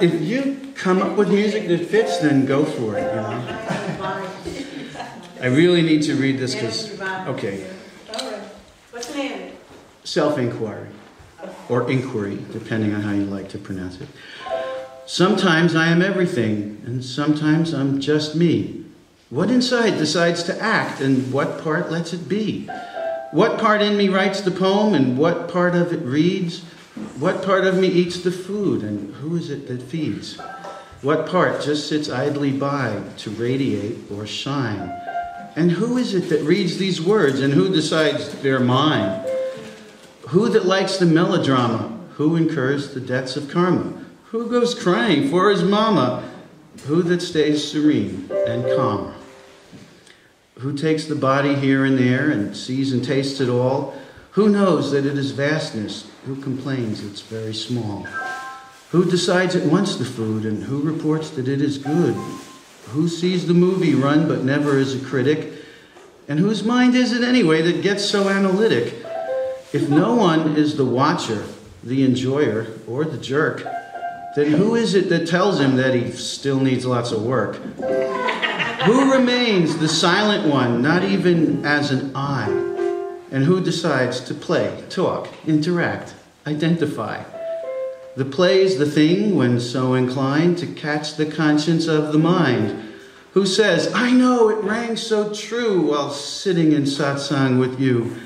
if you come up with music that fits, then go for it, you know. I really need to read this because, okay. All right. What's the name? Self-Enquiry, or inquiry, depending on how you like to pronounce it. Sometimes I am everything, and sometimes I'm just me. What inside decides to act, and what part lets it be? What part in me writes the poem, and what part of it reads? What part of me eats the food, and who is it that feeds? What part just sits idly by to radiate or shine? And who is it that reads these words, and who decides they're mine? Who that likes the melodrama? Who incurs the debts of karma? Who goes crying for his mama? Who that stays serene and calm? Who takes the body here and there and sees and tastes it all? Who knows that it is vastness? Who complains it's very small? Who decides it wants the food, and who reports that it is good? Who sees the movie run but never is a critic? And whose mind is it anyway that gets so analytic? If no one is the watcher, the enjoyer, or the jerk, then who is it that tells him that he still needs lots of work? Who remains the silent one, not even as an I? And who decides to play, talk, interact, identify? The play's the thing when so inclined to catch the conscience of the mind. Who says, I know it rang so true while sitting in satsang with you.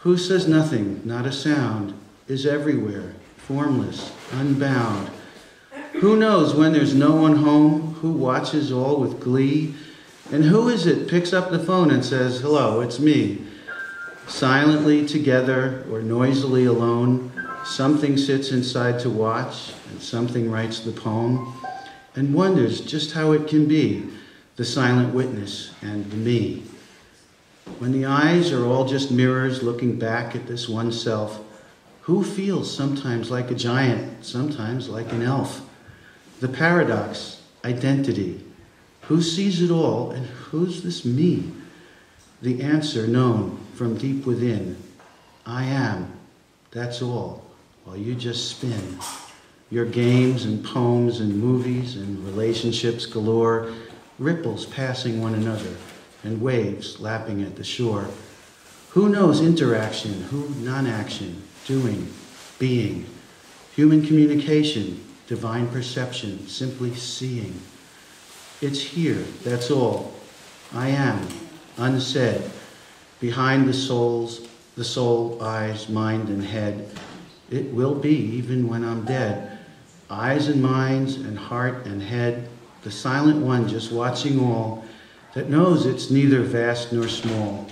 Who says nothing, not a sound, is everywhere, formless, unbound. Who knows when there's no one home, who watches all with glee? And who is it picks up the phone and says, hello, it's me? Silently together or noisily alone, something sits inside to watch, and something writes the poem, and wonders just how it can be, the silent witness and the me. When the eyes are all just mirrors looking back at this one self, who feels sometimes like a giant, sometimes like an elf? The paradox, identity. Who sees it all, and who's this me? The answer known from deep within. I am, that's all, while you just spin. Your games and poems and movies and relationships galore, ripples passing one another, and waves lapping at the shore. Who knows interaction, who non-action, doing, being, human communication, divine perception, simply seeing. It's here, that's all. I am, unsaid, behind the soul, eyes, mind, and head. It will be even when I'm dead. Eyes and minds and heart and head, the silent one just watching all, that knows it's neither vast nor small.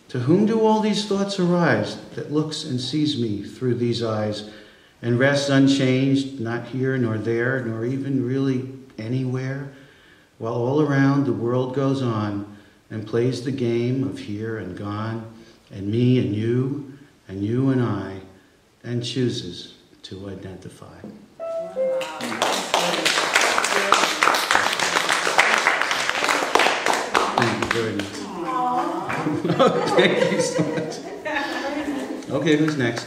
To whom do all these thoughts arise, that looks and sees me through these eyes, and rests unchanged, not here nor there, nor even really anywhere, while all around the world goes on, and plays the game of here and gone, and me and you and I, and chooses to identify. Thank you very much. Thank you so much. Okay, who's next?